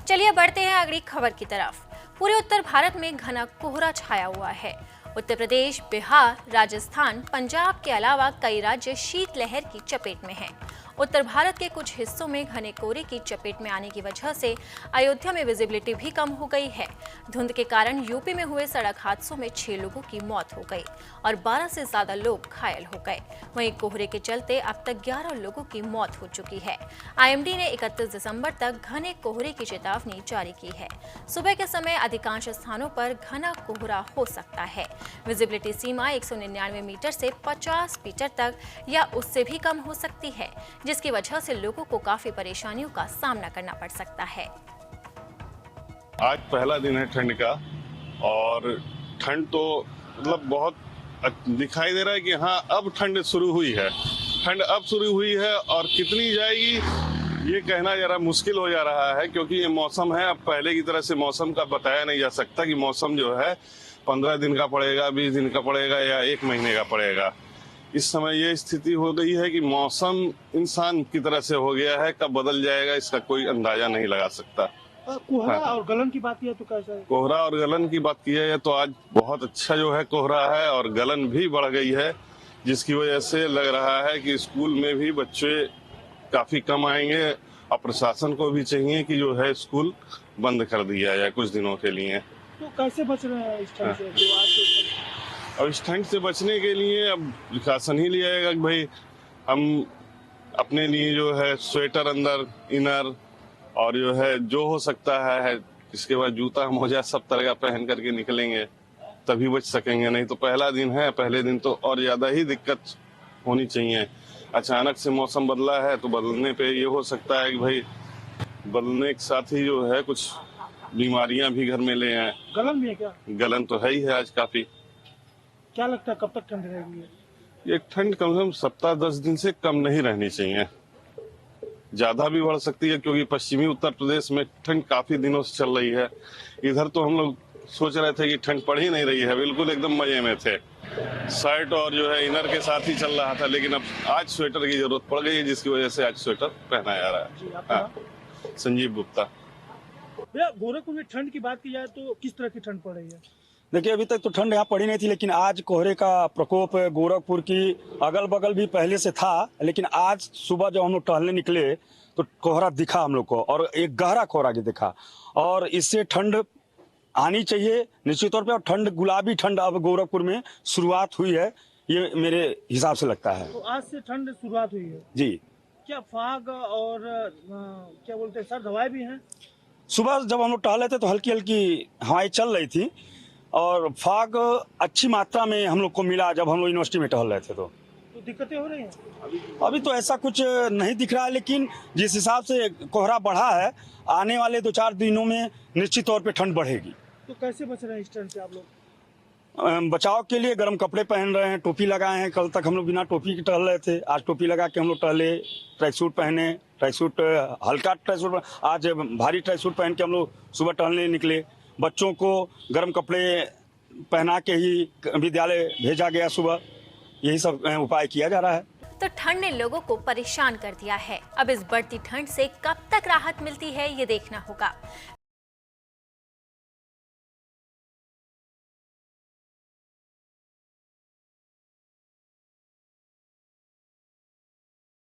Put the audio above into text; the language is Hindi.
चलिए बढ़ते हैं अगली खबर की तरफ। पूरे उत्तर भारत में घना कोहरा छाया हुआ है। उत्तर प्रदेश, बिहार, राजस्थान, पंजाब के अलावा कई राज्य शीतलहर की चपेट में हैं। उत्तर भारत के कुछ हिस्सों में घने कोहरे की चपेट में आने की वजह से अयोध्या में विजिबिलिटी भी कम हो गई है। धुंध के कारण यूपी में हुए सड़क हादसों में 6 लोगों की मौत हो गई और 12 से ज्यादा लोग घायल हो गए। वहीं कोहरे के चलते अब तक 11 लोगों की मौत हो चुकी है। आईएमडी ने 31 दिसंबर तक घने कोहरे की चेतावनी जारी की है। सुबह के समय अधिकांश स्थानों पर घना कोहरा हो सकता है। विजिबिलिटी सीमा 199 मीटर से 50 मीटर तक या उससे भी कम हो सकती है, जिसकी वजह से लोगों को काफी परेशानियों का सामना करना पड़ सकता है। आज पहला दिन है ठंड का और ठंड तो मतलब बहुत दिखाई दे रहा है कि हाँ अब ठंड शुरू हुई है। ठंड अब शुरू हुई है और कितनी जाएगी ये कहना जरा मुश्किल हो जा रहा है, क्योंकि ये मौसम है। अब पहले की तरह से मौसम का बताया नहीं जा सकता कि मौसम जो है 15 दिन का पड़ेगा, 20 दिन का पड़ेगा या 1 महीने का पड़ेगा। इस समय ये स्थिति हो गई है कि मौसम इंसान की तरह से हो गया है, कब बदल जाएगा इसका कोई अंदाजा नहीं लगा सकता। कोहरा और गलन की बात की है तो कैसा है? कोहरा और गलन की बात की है तो आज बहुत अच्छा जो है कोहरा है और गलन भी बढ़ गई है, जिसकी वजह से लग रहा है कि स्कूल में भी बच्चे काफी कम आएंगे और प्रशासन को भी चाहिए कि जो है स्कूल बंद कर दिया जाए कुछ दिनों के लिए। तो कैसे बच रहे हैं इस ठंड से? जो आज और इस ठंड से बचने के लिए अब प्रशासन ही लिया जाएगा कि भाई हम अपने लिए जो है स्वेटर अंदर, इनर और जो है जो हो सकता है, इसके बाद जूता मोजा सब तरह का पहन करके निकलेंगे तभी बच सकेंगे। नहीं तो पहला दिन है, पहले दिन तो और ज्यादा ही दिक्कत होनी चाहिए। अचानक से मौसम बदला है तो बदलने पे ये हो सकता है कि भाई बदलने के साथ ही जो है कुछ बीमारियां भी घर में ले आए। गलन भी है क्या? गलन तो है ही है आज काफी। क्या लगता है कब तक ठंड रहेगी? ये ठंड कम से कम सप्ताह 10 दिन से कम नहीं रहनी चाहिए, ज्यादा भी बढ़ सकती है, क्योंकि पश्चिमी उत्तर प्रदेश में ठंड काफी दिनों से चल रही है। इधर तो हम लोग सोच रहे थे कि ठंड पड़ ही नहीं रही है, बिल्कुल एकदम मजे में थे। शर्ट और जो है इनर के साथ ही चल रहा था, लेकिन अब आज स्वेटर की जरूरत पड़ गई है, जिसकी वजह से आज स्वेटर पहना जा रहा है। हाँ, संजीव गुप्ता। भैया, गोरखपुर में ठंड की बात की जाए तो किस तरह की ठंड पड़ रही है? देखिए, अभी तक तो ठंड यहाँ पड़ी नहीं थी, लेकिन आज कोहरे का प्रकोप गोरखपुर की अगल बगल भी पहले से था। लेकिन आज सुबह जब हम लोग टहलने निकले तो कोहरा दिखा हम लोग को, और एक गहरा कोहरा की दिखा, और इससे ठंड आनी चाहिए निश्चित तौर पे। और ठंड, गुलाबी ठंड अब गोरखपुर में शुरुआत हुई है, ये मेरे हिसाब से लगता है। तो आज से ठंड शुरुआत हुई है जी। क्या फाग और क्या बोलते हैं सर्द हवाएं भी हैं? सुबह जब हम लोग टहले थे तो हल्की हल्की हवाएं चल रही थी और फाग अच्छी मात्रा में हम लोग को मिला जब हम लोग यूनिवर्सिटी में टहल रहे थे। तो दिक्कतें हो रही हैं? अभी तो ऐसा कुछ नहीं दिख रहा है, लेकिन जिस हिसाब से कोहरा बढ़ा है, आने वाले 2-4 दिनों में निश्चित तौर पे ठंड बढ़ेगी। तो कैसे बच रहे हैं इस ठंड से आप लोग? बचाव के लिए गर्म कपड़े पहन रहे हैं, टोपी लगाए हैं। कल तक हम लोग बिना टोपी के टहल रहे थे, आज टोपी लगा के हम लोग टहले। ट्रैक सूट पहने, ट्रैक सूट हल्का ट्रैक सूट, आज भारी ट्रैक सूट पहन के हम लोग सुबह टहलने निकले। बच्चों को गर्म कपड़े पहना के ही विद्यालय भेजा गया सुबह। यही सब उपाय किया जा रहा है। तो ठंड ने लोगों को परेशान कर दिया है। अब इस बढ़ती ठंड से कब तक राहत मिलती है ये देखना होगा।